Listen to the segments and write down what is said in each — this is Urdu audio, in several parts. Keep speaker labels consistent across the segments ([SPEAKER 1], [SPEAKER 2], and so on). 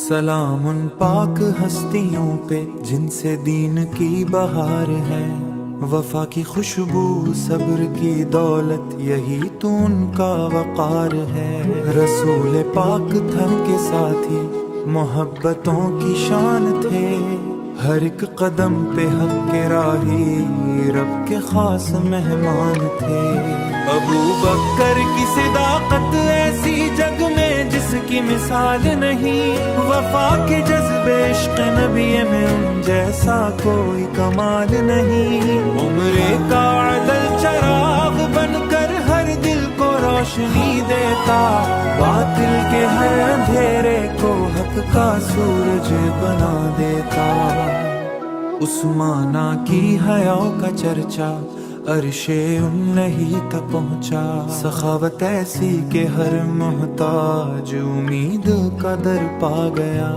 [SPEAKER 1] سلام ان پاک ہستیوں پہ جن سے دین کی بہار ہے، وفا کی خوشبو صبر کی دولت یہی تو ان کا وقار ہے۔ رسول پاک دھر کے ساتھی محبتوں کی شان تھے، ہر ایک قدم پہ حق کے راہی رب کے خاص مہمان تھے۔ ابو بکر کی صداقت ایسی جگ میں جس کی مثال نہیں، وفا کے جذبے عشق نبی میں ان جیسا کوئی کمال نہیں۔ عمر کا عدل چراغ بن کر ہر دل کو روشنی دیتا، باطل کے ہر اندھیرے کو حق کا سورج بنا دیتا۔ عثمانہ کی حیاء کا چرچا عرش نہیں تک پہنچا، سخاوت ایسی کہ ہر محتاج امید کا در پا گیا۔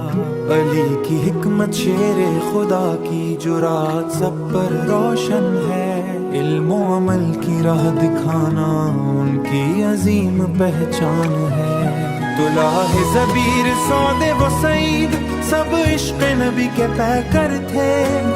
[SPEAKER 1] علی کی حکمت شیر خدا کی جرات سب پر روشن ہے، علم و عمل کی راہ دکھانا ان کی عظیم پہچان ہے۔ طلحہ زبیر سعد و سعید سب عشق نبی کے پیکر تھے،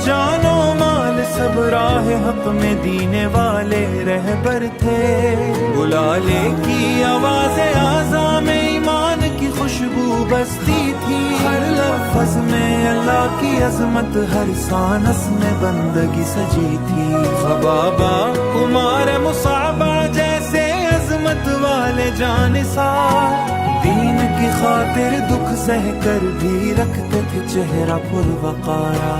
[SPEAKER 1] جان و مال سب راہ حق میں دینے والے رہبر تھے۔ بلالے کی آواز اعظم میں ایمان کی خوشبو بستی تھی، ہر لفظ میں اللہ کی عظمت، ہر سانس میں بندگی سجی تھی۔ خبابہ عمار مصعبہ جیسے عظمت والے جانثار، دین کی خاطر دکھ سہ کر بھی رکھتے تھے چہرہ پر وقارا۔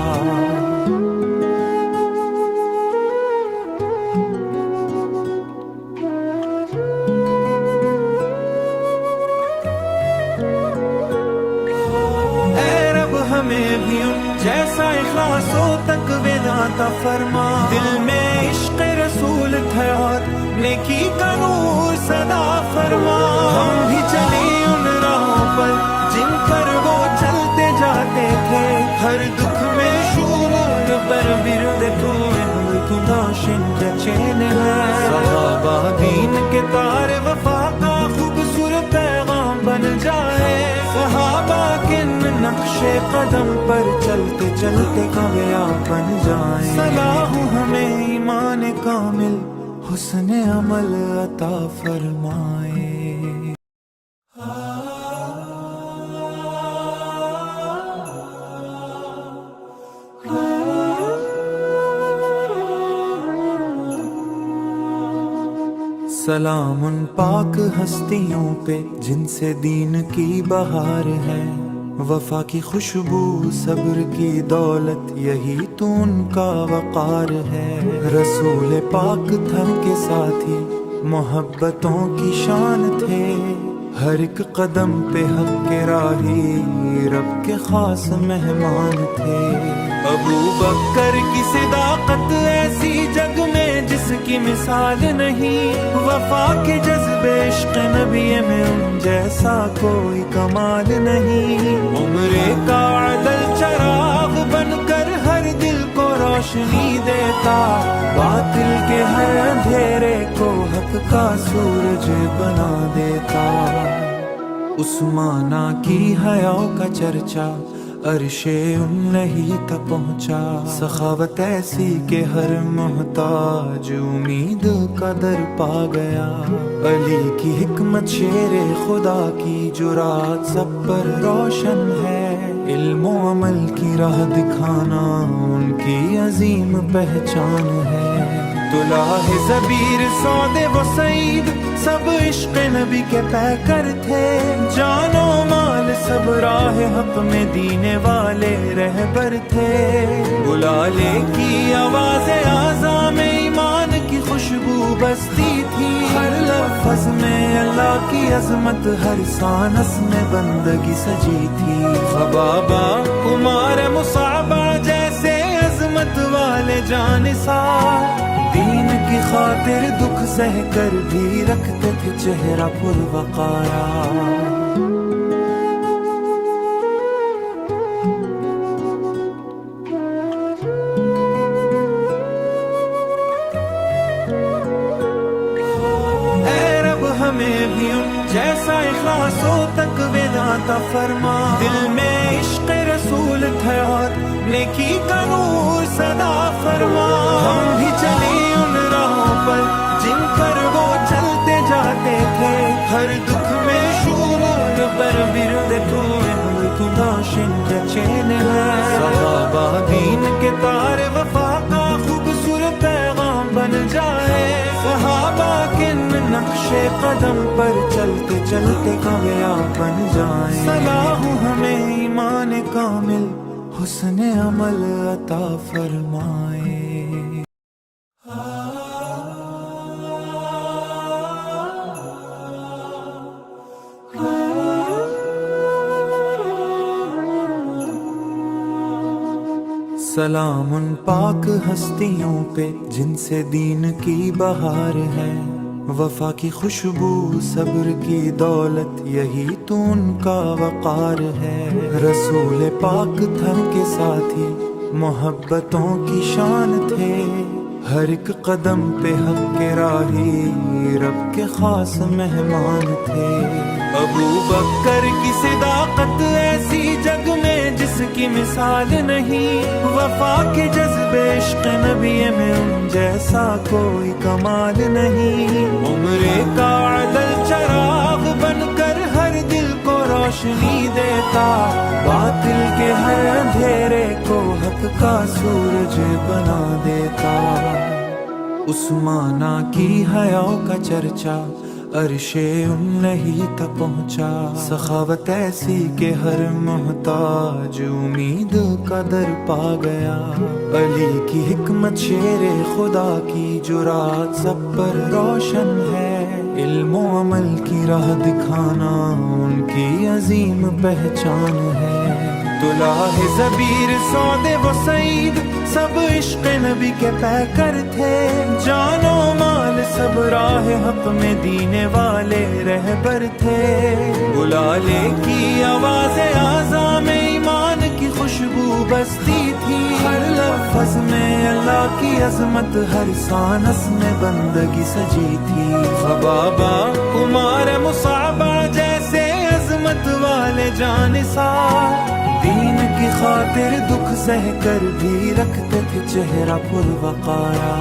[SPEAKER 1] اے رب ہمیں بھی ان جیسا اخلاص و تقوی عطا فرما، دل میں عشق رسول تھا اور نیکی کا نور صدا فرما۔ ہم بھی چلے ان راہوں پر جن پر وہ چلتے جاتے تھے، ہر دکھ میں شور پر برد تو داشن چین ہے۔ صحابہ دین کے تار وفا کا خوبصورت پیغام بن جائے، صحابہ کے نقش قدم پر چلتے چلتے کامیاب بن جائیں۔ صلاح ہمیں ایمان کامل حسن عمل عطا فرمائے۔ سلام ان پاک ہستیوں پہ جن سے دین کی بہار ہے، وفا کی خوشبو صبر کی دولت یہی تو ان کا وقار ہے۔ رسول پاک دھر کے ساتھی محبتوں کی شان تھے، ہر ایک قدم پہ حق کے راہی رب کے خاص مہمان تھے۔ ابو بکر کی صداقت ایسی جگ میں جس کی مثال نہیں، وفا کے جذبے عشق نبی میں ان جیسا کوئی کمال نہیں۔ عمر کا عدل چراغ بن کر ہر دل کو روشنی دیتا، باطل کے ہر اندھیرے کو حق کا سورج بنا دیتا۔ عثمانہ کی حیاء کا چرچا عرش نہیں تک پہنچا، سخاوت ایسی کہ ہر محتاج امید کا در پا گیا۔ علی کی حکمت شیر خدا کی جرات سب پر روشن ہے، علم و عمل کی راہ دکھانا ان کی عظیم پہچان ہے۔ طلحہ زبیر سعد و سعید سب عشق نبی کے پیکر تھے، جان و مال سب راہ حق میں دینے والے رہبر تھے۔ بلالے کی آواز اعظم میں ایمان کی خوشبو بستی تھی، ہر لفظ میں اللہ کی عظمت، ہر سانس میں بندگی سجی تھی۔ خبابہ عمار مصعبہ جیسے عظمت والے جانثار، دین کی خاطر دکھ سہ کر بھی رکھتے تھے چہرہ پر وقارا۔ اے رب ہمیں بھی ان جیسا اخلاص و تقوی عطا فرما، دل میں نیکی کا نور صدا فرما. ہم بھی چلے ان راہوں پر جن پر وہ چلتے جاتے تھے, ہر دکھ میں شور پر ورد تو داشن چین ہے. صحابہ دین کے تار وفا کا خوبصورت پیغام بن جائے, صحابہ کے نقش قدم پر چلتے چلتے کامیاب بن جائیں. صلاح ہمیں ایمان کامل حسن عمل عطا فرمائے. سلام ان پاک ہستیوں پہ جن سے دین کی بہار ہے, وفا کی خوشبو صبر کی دولت یہی تو ان کا وقار ہے. رسول پاک تھن کے ساتھی محبتوں کی شان تھے, ہر ایک قدم پہ حق کے راہی رب کے خاص مہمان تھے. ابو بکر کی صداقت ایسی جگ میں جس کی مثال نہیں, وفا کے جذبے عشق نبی میں ان جیسا کوئی کمال نہیں. عمر کا عدل چراغ بن کر ہر دل کو روشنی دیتا, باطل کے ہر اندھیرے کو حق کا سورج بنا دیتا. عثمانہ کی حیاؤں کا چرچا عرش الہی تک پہنچا, سخاوت ایسی کہ ہر محتاج امید کا در پا گیا. علی کی حکمت شیر خدا کی جرات سب پر روشن ہے, علم و عمل کی راہ دکھانا ان کی عظیم پہچان ہے. طلحہ زبیر سعد و سعید سب عشق نبی کے پیکر تھے, جان و مال سب راہ حق میں دینے والے رہبر تھے. بلالے کی آواز اعظم میں ایمان کی خوشبو بستی تھی, ہر لفظ میں اللہ کی عظمت ہر سانس میں بندگی سجی تھی. خبابہ عمار مصعبہ جیسے عظمت والے جانثار دین کی خاطر دکھ سہ کر بھی رکھتے تھے چہرہ پر وقارا.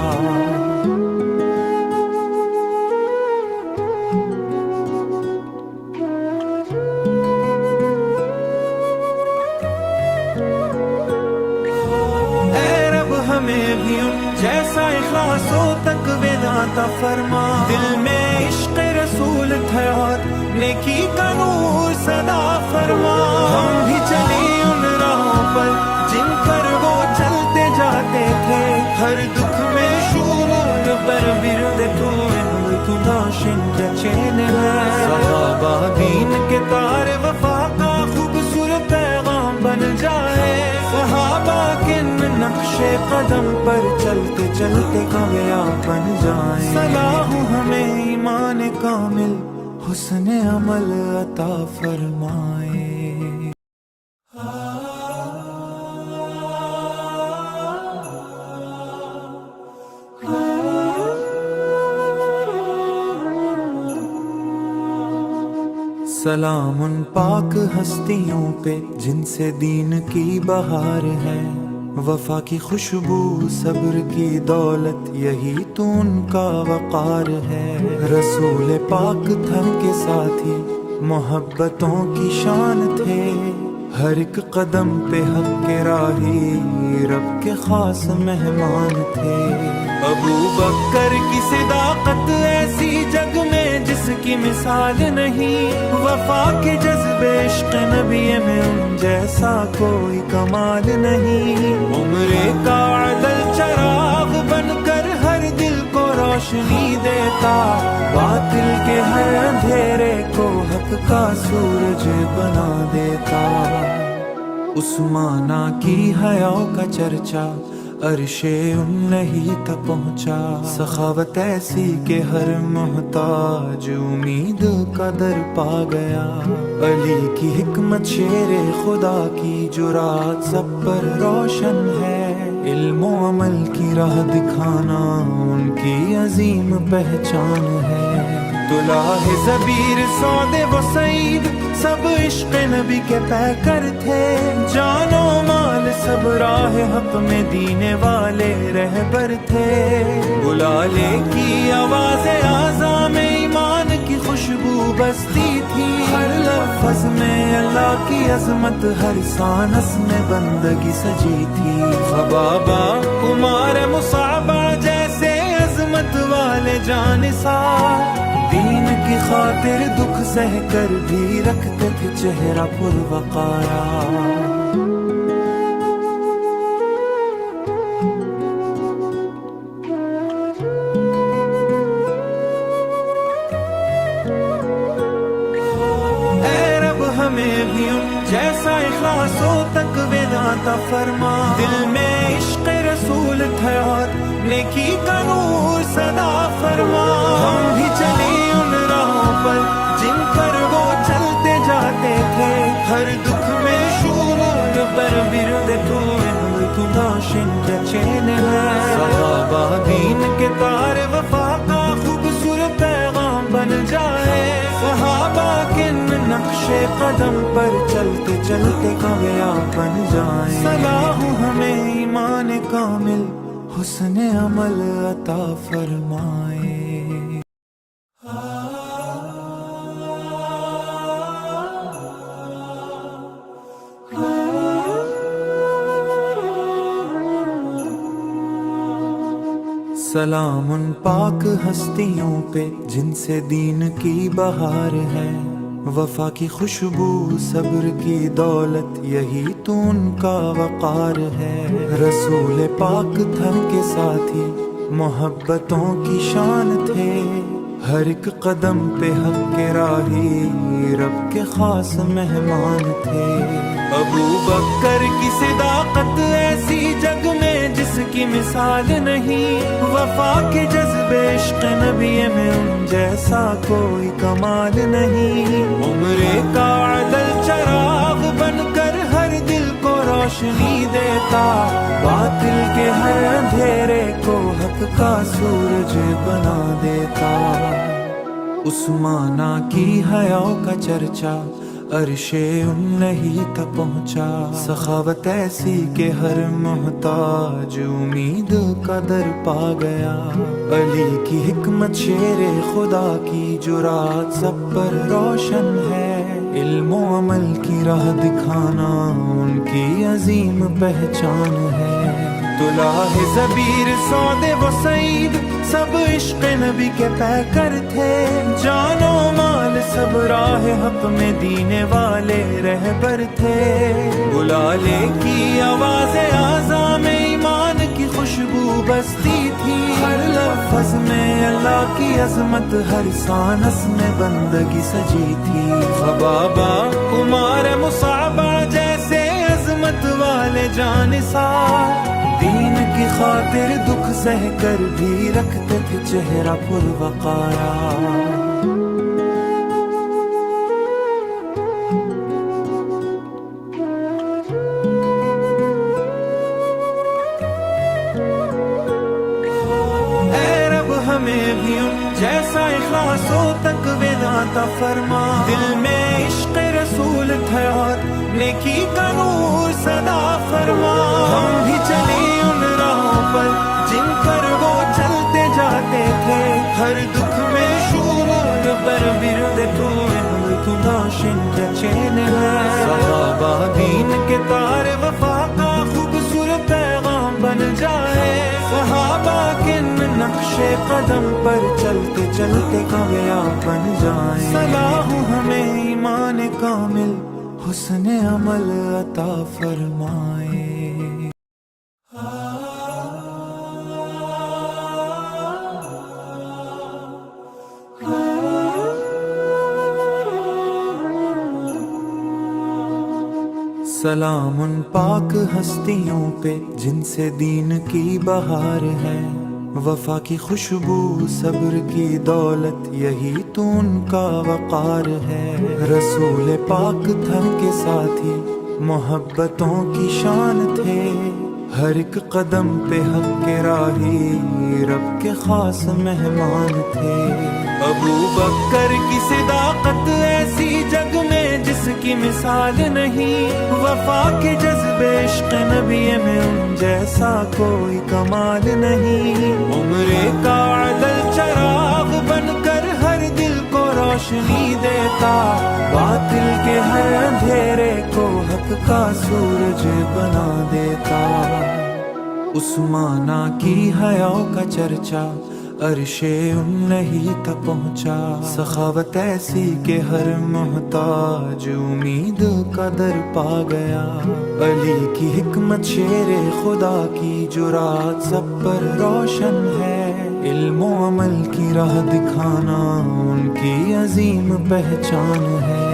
[SPEAKER 1] اے رب ہمیں بھی ان جیسا اخلاص و تقوی عطا فرما, دل میں عشق رسول تھا اور نیکی کا نور صدا فرما. ہم بھی چلے ان راہوں پر جن پر وہ چلتے جاتے تھے, ہر دکھ میں شور پر ورد تو داشن چین ہے. صحابہ دین کے تار وفا کا خوبصورت پیغام بن جائے, صحابہ کے نقش قدم پر چلتے چلتے کامیاب بن جائیں. صلاح ہمیں ایمان کامل حسن عمل عطا فرمائے. سلام ان پاک ہستیوں پہ جن سے دین کی بہار ہے, وفا کی خوشبو صبر کی دولت یہی تو ان کا وقار ہے. رسول پاک تھن کے ساتھی محبتوں کی شان تھے, ہر ایک قدم پہ حق کے راہی رب کے خاص مہمان تھے. ابو بکر کی صداقت ایسی جگ میں جس کی مثال نہیں, وفا کے جذبے عشق نبی میں ان جیسا کوئی کمال نہیں. عمر کا عدل چراغ بن کر ہر دل کو روشنی دیتا, باطل کے ہر اندھیرے کو حق کا سورج بنا دیتا. عثمانہ کی حیاؤں کا چرچا عرش الہی تک پہنچا, سخاوت ایسی کہ ہر محتاج امید کا در پا گیا. علی کی حکمت شیر خدا کی جرات سب پر روشن ہے, علم و عمل کی راہ دکھانا ان کی عظیم پہچان ہے. طلحہ زبیر سعد و سعید سب عشق نبی کے پیکر تھے, جان و مال سب راہ راہ حق میں دینے والے رہبر تھے. بلالے کی آواز آذان میں ایمان کی خوشبو بستی تھی. ہر لفظ میں اللہ کی عظمت، ہر سانس میں بندگی سجی تھی. خبابہ عمار مصعبہ جیسے عظمت والے جانثار، دین کی خاطر دکھ سہ کر بھی رکھتے تھے چہرہ پروقارا. ہمیں بھی ان جیسا اخلاص و تقوی عطا فرما. دل میں عشق رسول تھا اور نیکی کا نور صدا فرما. ہم بھی چلے ان راہوں پر جن پر وہ چلتے جاتے تھے. ہر دکھ میں شور پر ورد تو داشن کا چین ہے. صحابہ دین کے تار وفا کا خوبصورت پیغام بن جائے. صحابہ کے نقش قدم پر چلتے چلتے کامیاب بن جائیں. صلاح ہمیں ایمان کامل حسن عمل عطا فرمائے. سلام ان پاک ہستیوں پہ جن سے دین کی بہار ہے. وفا کی خوشبو، صبر کی دولت، یہی تو ان کا وقار ہے. رسول پاک تھر کے ساتھی محبتوں کی شان تھے. ہر ایک قدم پہ حق کے راہی رب کے خاص مہمان تھے. ابو بکر کی صداقت ایسی جگ میں جس کی مثال نہیں. وفا کے جذبے عشق نبی میں ان جیسا کوئی کمال نہیں. عمر کا عدل چراغ بن کر ہر دل کو روشنی دیتا. باطل کے ہر اندھیرے کو حق کا سورج بنا دیتا. عثمانہ کی حیاء کا چرچا عرش النہی تک پہنچا. سخاوت ایسی کہ ہر محتاج امید کا در پا گیا. علی کی حکمت شیر خدا کی جرات سب پر روشن ہے. علم و عمل کی راہ دکھانا ان کی عظیم پہچان ہے. طلحہ زبیر سعد و سعید سب عشق نبی کے پیکر تھے. جان و مال سب راہ حق میں دینے والے رہبر تھے. بلالے کی آواز آذان میں ایمان کی خوشبو بستی تھی. ہر لفظ میں اللہ کی عظمت، ہر سانس میں بندگی سجی تھی. خبابہ عمار مصعبہ جیسے عظمت والے جانثار، دین کی خاطر دکھ سہ کر بھی رکھتے تھے چہرہ پروقارا. اے رب ہمیں بھی ان جیسا اخلاص و تقوی عطا فرما. دل میں عشق رسول تھا اور نیکی کا نور صدا فرما. ہم بھی چلے ان راہوں پر جن پر وہ چلتے جاتے تھے. ہر دکھ میں شور پر ورد تو داشن کا چین ہے. صحابہ دین کے تار وفا کا خوبصورت پیغام بن جائے. صحابہ کے نقش قدم پر چلتے چلتے کامیاب بن جائیں. صلاح ہمیں ایمان کامل حسن عمل عطا فرمائے. سلام ان پاک ہستیوں پہ جن سے دین کی بہار ہے. وفا کی خوشبو، صبر کی دولت، یہی تو ان کا وقار ہے. رسول پاک تھر کے ساتھی محبتوں کی شان تھے. ہر ایک قدم پہ حق کے راہی رب کے خاص مہمان تھے. ابو بکر کی صداقت ایسی جگ میں جس اس کی مثال نہیں، وفا کے جذبے عشق نبی میں ان جیسا کوئی کمال نہیں، عمر کا عدل چراغ بن کر ہر دل کو روشنی دیتا، باطل کے ہر اندھیرے کو حق کا سورج بنا دیتا، عثمانہ کی حیا کا چرچا عرش النہی تک پہنچا، سخاوت ایسی کہ ہر محتاج امید کا در پا گیا، علی کی حکمت شیر خدا کی جرات سب پر روشن ہے، علم و عمل کی راہ دکھانا ان کی عظیم پہچان ہے،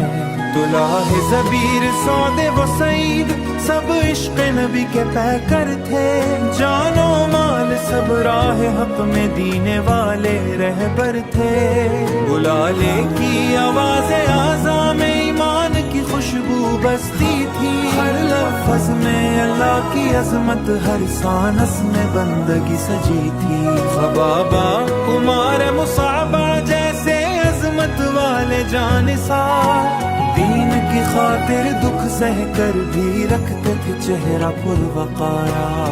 [SPEAKER 1] طلحہ زبیر سعد و سعید سب عشق نبی کے پیکر تھے، جان و مال سب راہ حق میں دینے والے رہبر تھے، بلالے کی آواز اعظم میں ایمان کی خوشبو بستی تھی، ہر لفظ میں اللہ کی عظمت، ہر سانس میں بندگی سجی تھی، خبابہ عمار مصعبہ جیسے عظمت والے جانثار، دین کی خاطر دکھ سہ کر بھی رکھتے تھے چہرہ پر وقار۔